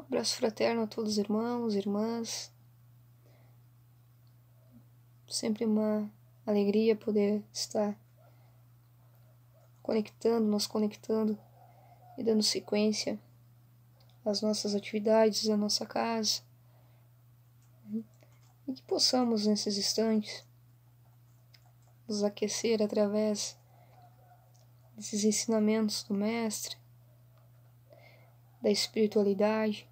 abraço fraterno a todos os irmãos, irmãs. Sempre uma alegria poder estar nos conectando e dando sequência às nossas atividades, à nossa casa. E que possamos, nesses instantes, nos aquecer através desses ensinamentos do Mestre, da espiritualidade,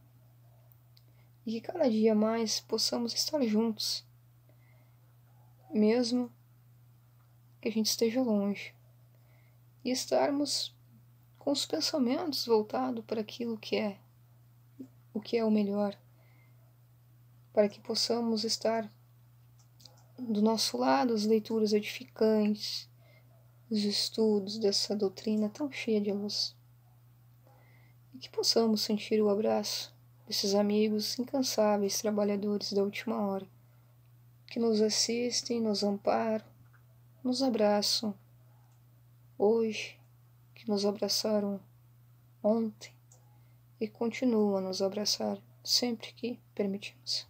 e que cada dia mais possamos estar juntos, mesmo que a gente esteja longe, e estarmos com os pensamentos voltados para aquilo que é o melhor, para que possamos estar do nosso lado as leituras edificantes, os estudos dessa doutrina tão cheia de luz, e que possamos sentir o abraço desses amigos incansáveis trabalhadores da última hora, que nos assistem, nos amparam, nos abraçam hoje, que nos abraçaram ontem e continuam a nos abraçar sempre que permitimos.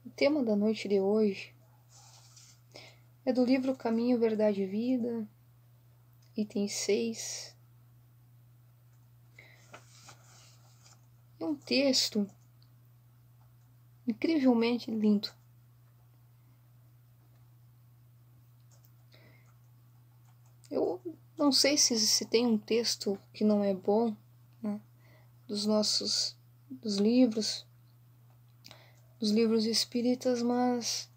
O tema da noite de hoje é do livro Caminho, Verdade e Vida, item 6. É um texto incrivelmente lindo. Eu não sei se tem um texto que não é bom, né, dos livros espíritas, mas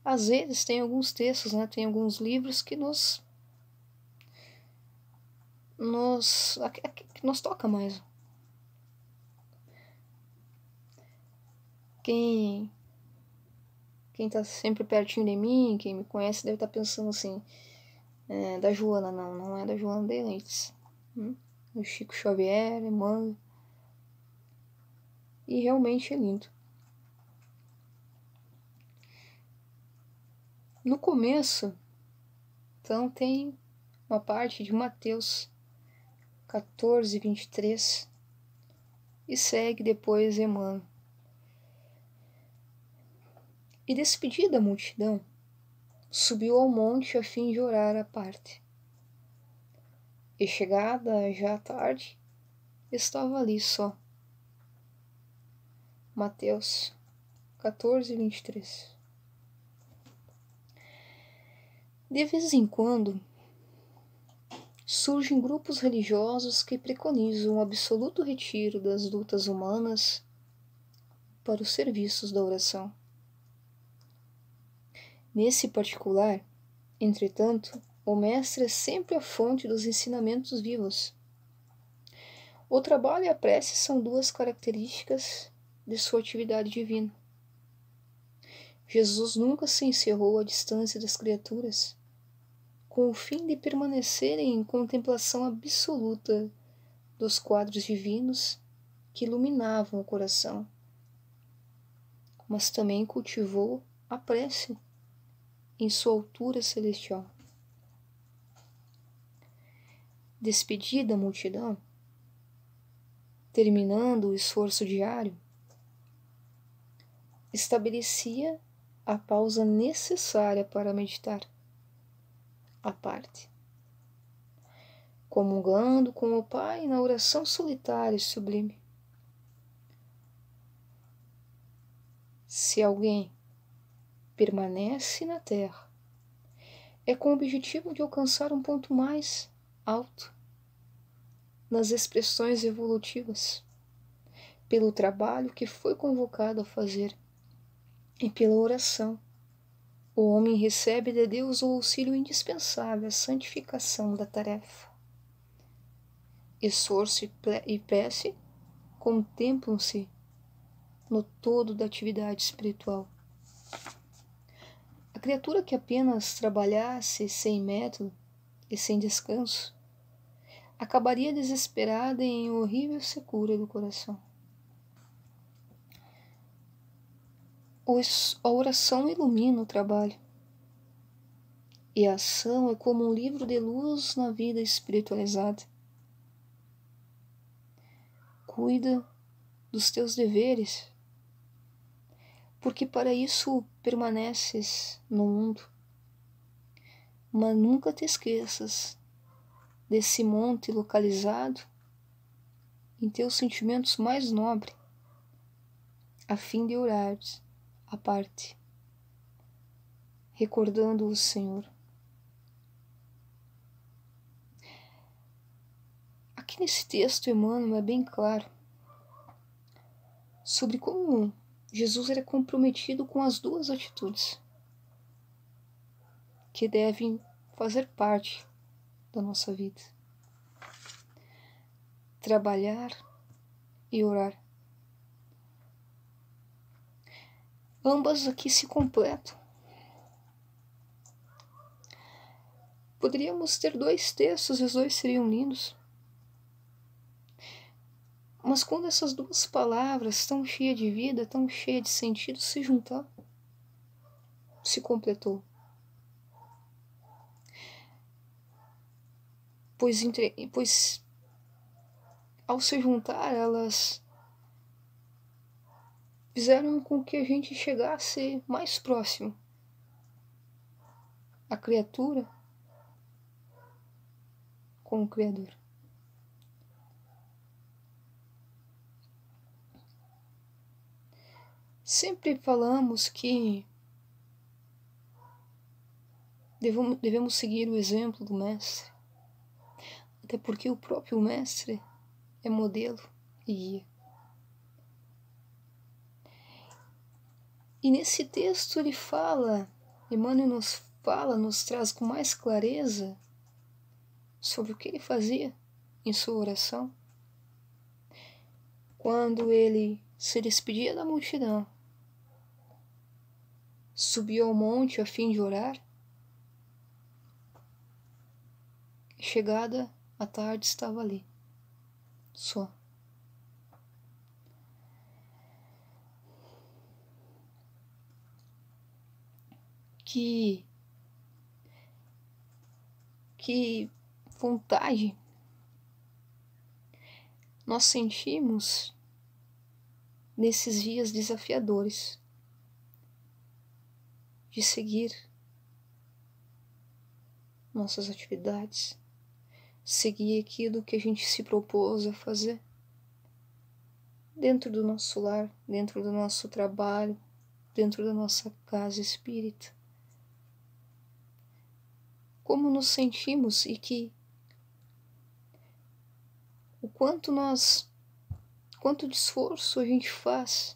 às vezes tem alguns textos, né, tem alguns livros que nos toca mais. Quem está sempre pertinho de mim, quem me conhece, deve estar pensando assim, da Joana. Não é da Joana de Leites, do Chico Xavier, Emmanuel, e realmente é lindo. No começo, então, tem uma parte de Mateus 14, 23, e segue depois Emmanuel. E despedida a multidão, subiu ao monte a fim de orar à parte. E chegada já a tarde, estava ali só. Mateus 14, 23. De vez em quando, surgem grupos religiosos que preconizam o absoluto retiro das lutas humanas para os serviços da oração. Nesse particular, entretanto, o Mestre é sempre a fonte dos ensinamentos vivos. O trabalho e a prece são duas características de sua atividade divina. Jesus nunca se encerrou à distância das criaturas, com o fim de permanecerem em contemplação absoluta dos quadros divinos que iluminavam o coração, mas também cultivou a prece em sua altura celestial. Despedida a multidão, terminando o esforço diário, estabelecia a pausa necessária para meditar, à parte, comungando com o Pai na oração solitária e sublime. Se alguém permanece na Terra, é com o objetivo de alcançar um ponto mais alto nas expressões evolutivas, pelo trabalho que foi convocado a fazer e pela oração. O homem recebe de Deus o auxílio indispensável à santificação da tarefa. Esforço e prece contemplam-se no todo da atividade espiritual. A criatura que apenas trabalhasse sem método e sem descanso acabaria desesperada em horrível secura do coração. A oração ilumina o trabalho, e a ação é como um livro de luz na vida espiritualizada. cuida dos teus deveres, porque para isso permaneces no mundo. Mas nunca te esqueças desse monte localizado em teus sentimentos mais nobres, a fim de orares à parte, recordando o Senhor. Aqui nesse texto, Emmanuel é bem claro sobre como Jesus era comprometido com as duas atitudes que devem fazer parte da nossa vida: trabalhar e orar. Ambas aqui se completam. Poderíamos ter dois textos e os dois seriam lindos. Mas quando essas duas palavras tão cheias de vida, tão cheias de sentido, se juntaram, se completou. Pois ao se juntar, elas fizeram com que a gente chegasse mais próximo à criatura com o Criador. Sempre falamos que devemos seguir o exemplo do Mestre, até porque o próprio Mestre é modelo e guia. E nesse texto ele fala, Emmanuel nos traz com mais clareza sobre o que ele fazia em sua oração. Quando ele se despedia da multidão, subiu ao monte a fim de orar, e chegada a tarde estava ali, só. Que vontade nós sentimos nesses dias desafiadores de seguir nossas atividades, seguir aquilo que a gente se propôs a fazer dentro do nosso lar, dentro do nosso trabalho, dentro da nossa casa espírita. Como nos sentimos e que o quanto de esforço a gente faz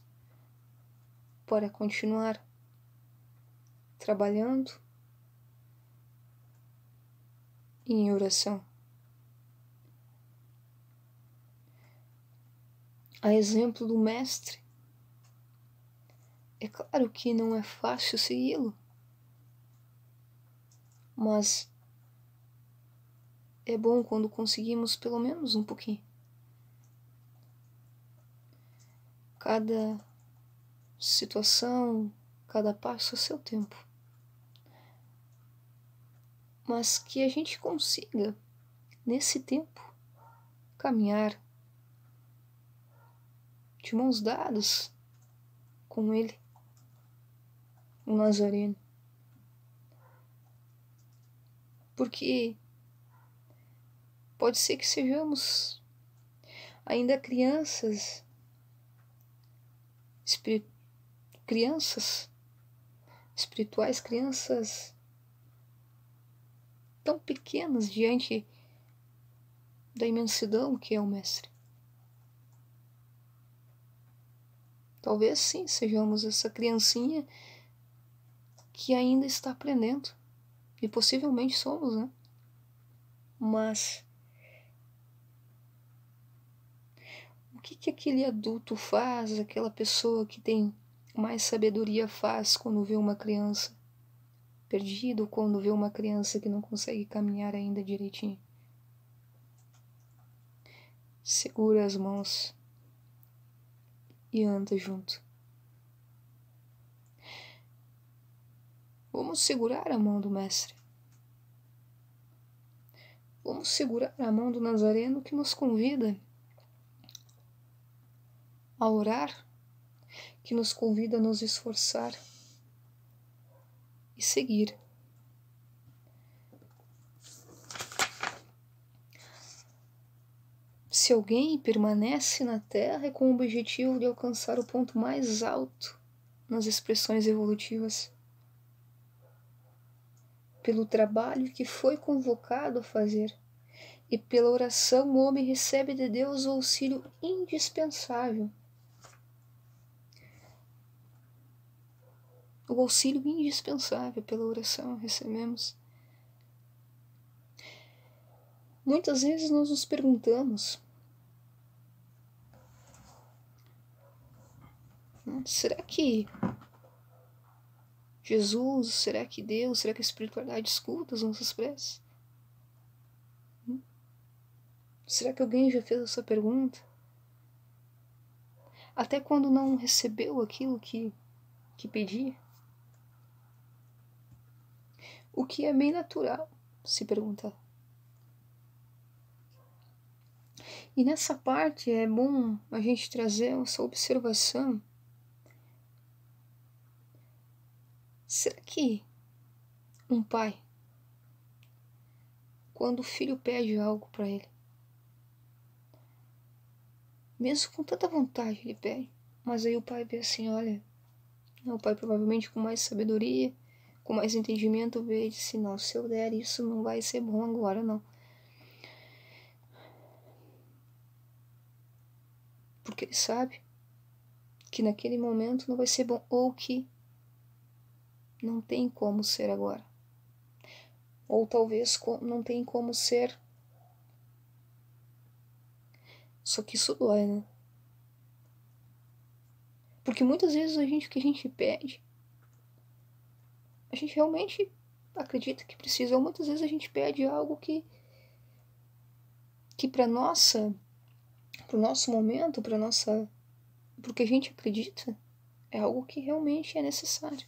para continuar trabalhando em oração. A exemplo do Mestre, é claro que não é fácil segui-lo, mas é bom quando conseguimos pelo menos um pouquinho. Cada situação, cada passo a seu tempo. Mas que a gente consiga, nesse tempo, caminhar de mãos dadas com Ele, o Nazareno. Porque pode ser que sejamos ainda crianças espirituais, crianças tão pequenas diante da imensidão que é o Mestre. Talvez sim sejamos essa criancinha que ainda está aprendendo, e possivelmente somos, né? Mas o que aquele adulto faz, aquela pessoa que tem mais sabedoria faz quando vê uma criança perdida ou quando vê uma criança que não consegue caminhar ainda direitinho? Segura as mãos e anda junto. Vamos segurar a mão do Mestre. Vamos segurar a mão do Nazareno que nos convida a orar, que nos convida a nos esforçar e seguir. Se alguém permanece na Terra é com o objetivo de alcançar o ponto mais alto nas expressões evolutivas, pelo trabalho que foi convocado a fazer, e pela oração o homem recebe de Deus o auxílio indispensável. O auxílio indispensável pela oração recebemos. Muitas vezes nós nos perguntamos: será que Jesus, será que Deus, será que a espiritualidade escuta as nossas preces? Será que alguém já fez essa pergunta? Até quando não recebeu aquilo que pedia? O que é bem natural se perguntar. E nessa parte é bom a gente trazer essa observação. Será que um pai, quando o filho pede algo para ele, mesmo com tanta vontade ele pede, mas aí o pai vê assim, olha, o pai provavelmente com mais sabedoria, com mais entendimento vê e diz assim, não, se eu der isso não vai ser bom agora não. Porque ele sabe que naquele momento não vai ser bom, ou que não tem como ser agora. Ou talvez não tem como ser. Só que isso dói, né? Porque muitas vezes o que a gente pede, a gente realmente acredita que precisa. Ou muitas vezes a gente pede algo que para pro nosso momento, pro que a gente acredita, é algo que realmente é necessário.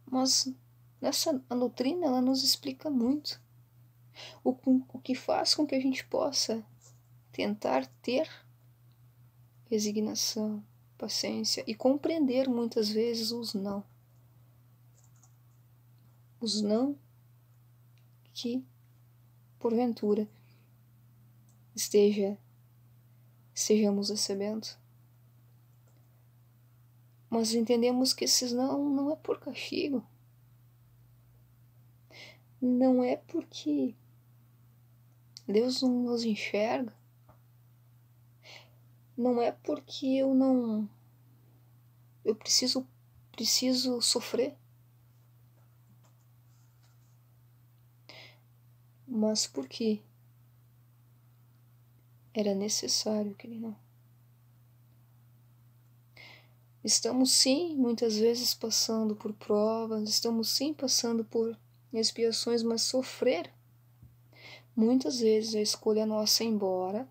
Mas a doutrina, ela nos explica muito o que faz com que a gente possa tentar ter resignação, paciência e compreender muitas vezes os não. Os não que, porventura, estejamos recebendo. Mas entendemos que esses não é por castigo. Não é porque Deus não nos enxerga. Não é porque eu preciso sofrer. Mas porque era necessário que ele não. Estamos sim, muitas vezes passando por provas, estamos sim passando por expiações, mas sofrer, muitas vezes a escolha nossa é ir embora.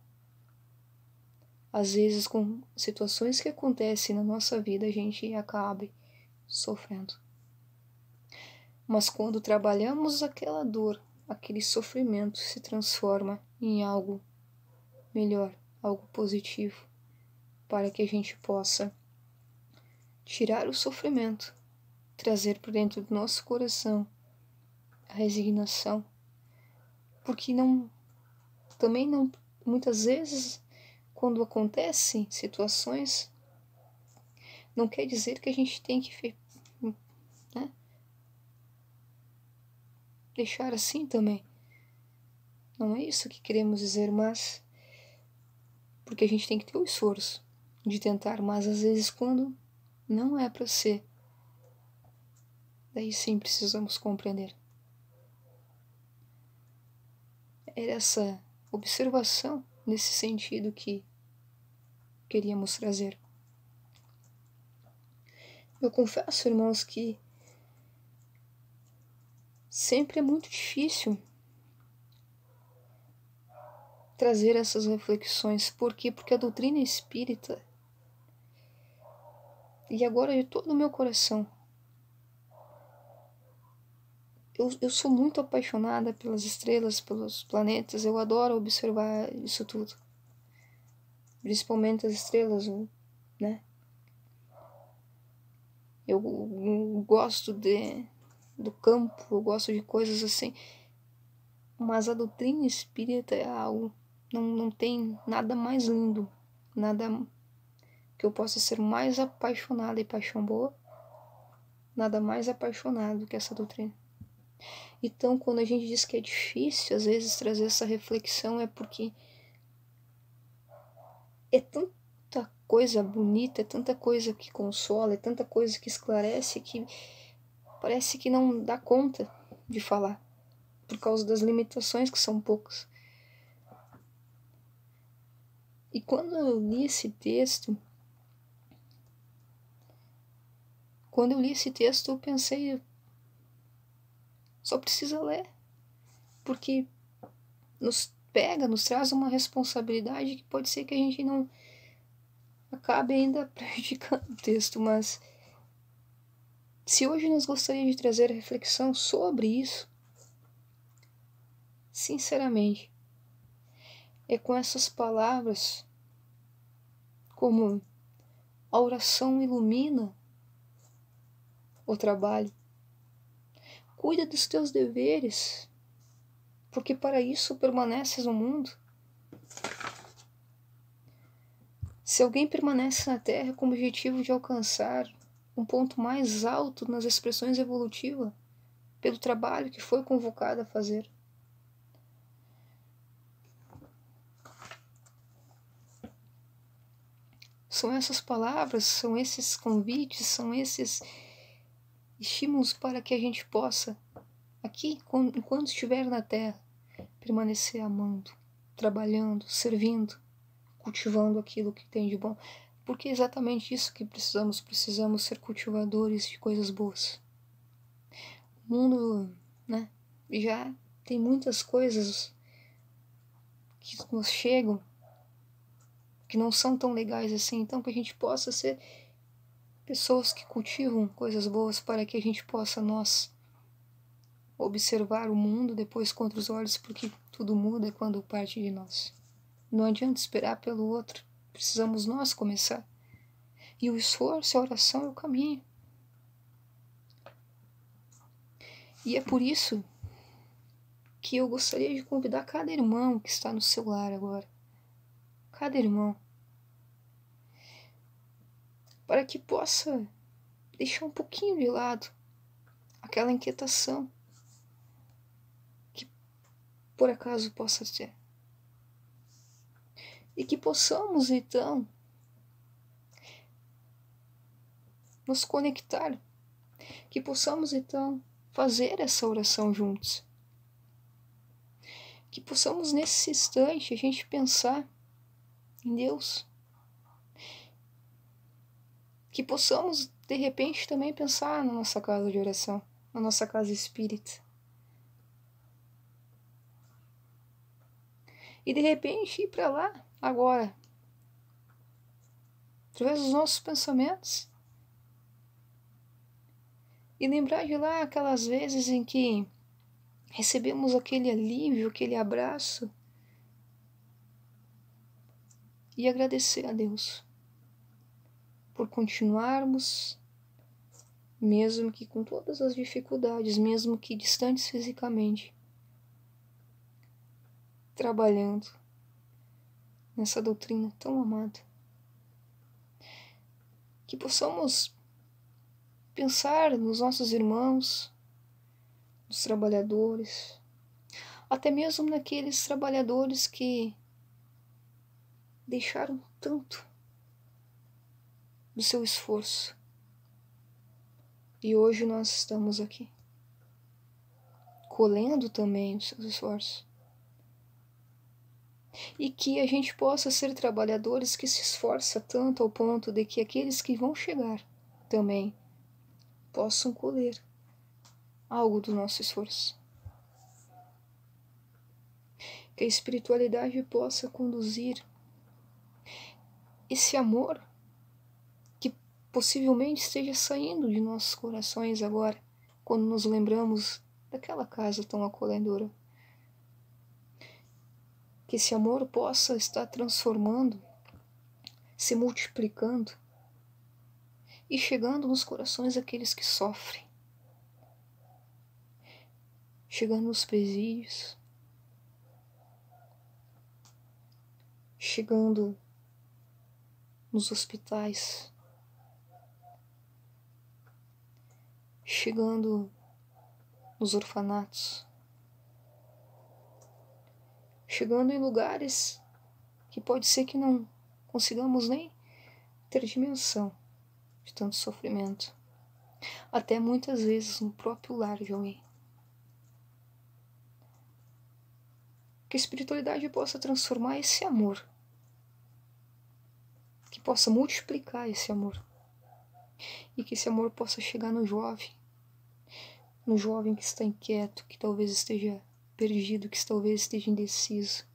Às vezes com situações que acontecem na nossa vida a gente acaba sofrendo. Mas quando trabalhamos aquela dor, aquele sofrimento se transforma em algo melhor, algo positivo, para que a gente possa tirar o sofrimento, trazer para dentro do nosso coração a resignação, porque também não, muitas vezes, quando acontecem situações, não quer dizer que a gente tem que deixar assim também. Não é isso que queremos dizer, mas porque a gente tem que ter o esforço de tentar, mas às vezes quando não é para ser, daí sim precisamos compreender. Era essa observação nesse sentido que queríamos trazer. Eu confesso, irmãos, que sempre é muito difícil trazer essas reflexões. Por quê? Porque a doutrina espírita, e agora de todo o meu coração, eu sou muito apaixonada pelas estrelas, pelos planetas, eu adoro observar isso tudo. principalmente as estrelas, né? Eu gosto do campo, eu gosto de coisas assim, mas a doutrina espírita é algo, não tem nada mais lindo, nada que eu possa ser mais apaixonada, e paixão boa, nada mais apaixonado que essa doutrina. Então, quando a gente diz que é difícil, às vezes, trazer essa reflexão, é porque é tanta coisa bonita, é tanta coisa que consola, é tanta coisa que esclarece, que parece que não dá conta de falar, por causa das limitações que são poucas. E quando eu li esse texto, eu pensei, só precisa ler, porque nos traz uma responsabilidade que pode ser que a gente não acabe ainda prejudicando o texto, mas se hoje nós gostaríamos de trazer a reflexão sobre isso, sinceramente, é com essas palavras, como a oração ilumina o trabalho. Cuida dos teus deveres, porque para isso permaneces no mundo. Se alguém permanece na Terra com o objetivo de alcançar um ponto mais alto nas expressões evolutivas, pelo trabalho que foi convocado a fazer. São essas palavras, são esses convites, são esses estímulos para que a gente possa, aqui, enquanto estiver na Terra, permanecer amando, trabalhando, servindo, cultivando aquilo que tem de bom. Porque é exatamente isso que precisamos ser cultivadores de coisas boas. O mundo, né, já tem muitas coisas que nos chegam que não são tão legais assim, então que a gente possa ser pessoas que cultivam coisas boas para que a gente possa nós observar o mundo depois com outros olhos, porque tudo muda quando parte de nós. Não adianta esperar pelo outro, precisamos nós começar. E o esforço, a oração é o caminho. E é por isso que eu gostaria de convidar cada irmão que está no seu lar agora, cada irmão, para que possa deixar um pouquinho de lado aquela inquietação que por acaso possa ter. E que possamos então nos conectar, que possamos então fazer essa oração juntos. Que possamos nesse instante a gente pensar em Deus. Que possamos de repente também pensar na nossa casa de oração, na nossa casa espírita. E de repente ir para lá agora, através dos nossos pensamentos. E lembrar de lá aquelas vezes em que recebemos aquele alívio, aquele abraço. E agradecer a Deus por continuarmos, mesmo que com todas as dificuldades, mesmo que distantes fisicamente, trabalhando nessa doutrina tão amada. Que possamos pensar nos nossos irmãos, nos trabalhadores, até mesmo naqueles trabalhadores que deixaram tanto do seu esforço. E hoje nós estamos aqui, colhendo também os seus esforços. E que a gente possa ser trabalhadores que se esforçam tanto ao ponto de que aqueles que vão chegar também possam colher algo do nosso esforço. Que a espiritualidade possa conduzir esse amor que possivelmente esteja saindo de nossos corações agora, quando nos lembramos daquela casa tão acolhedora. Que esse amor possa estar transformando se multiplicando e chegando nos corações daqueles que sofrem, chegando nos presídios, chegando nos hospitais, chegando nos orfanatos, chegando em lugares que pode ser que não consigamos nem ter dimensão de tanto sofrimento, até muitas vezes no próprio lar de alguém. Que a espiritualidade possa transformar esse amor, que possa multiplicar esse amor, e que esse amor possa chegar no jovem que está inquieto, que talvez esteja perdido, que talvez esteja indeciso,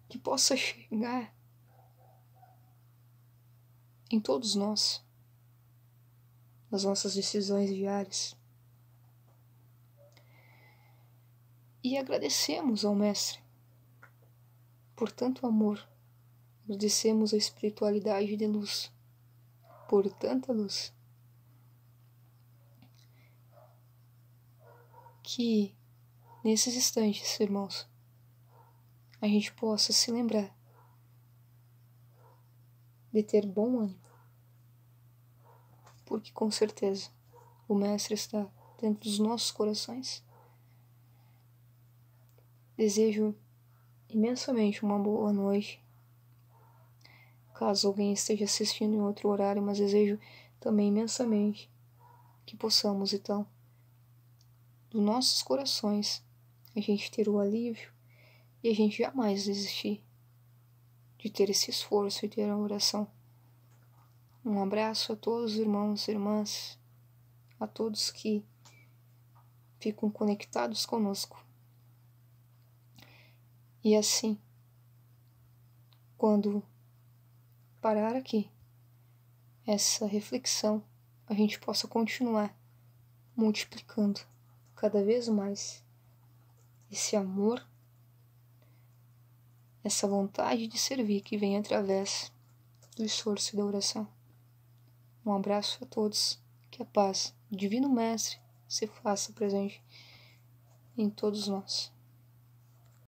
que possa chegar em todos nós, nas nossas decisões diárias. E agradecemos ao Mestre por tanto amor, agradecemos a espiritualidade de luz por tanta luz, que nesses instantes, irmãos, a gente possa se lembrar de ter bom ânimo, porque com certeza o Mestre está dentro dos nossos corações. Desejo imensamente uma boa noite, caso alguém esteja assistindo em outro horário, mas desejo também imensamente que possamos, então, dos nossos corações, a gente ter o alívio e a gente jamais desistir de ter esse esforço e ter a oração. Um abraço a todos os irmãos e irmãs, a todos que ficam conectados conosco. E assim, quando parar aqui essa reflexão, a gente possa continuar multiplicando cada vez mais esse amor, essa vontade de servir que vem através do esforço e da oração. Um abraço a todos, que a paz do Divino Mestre se faça presente em todos nós.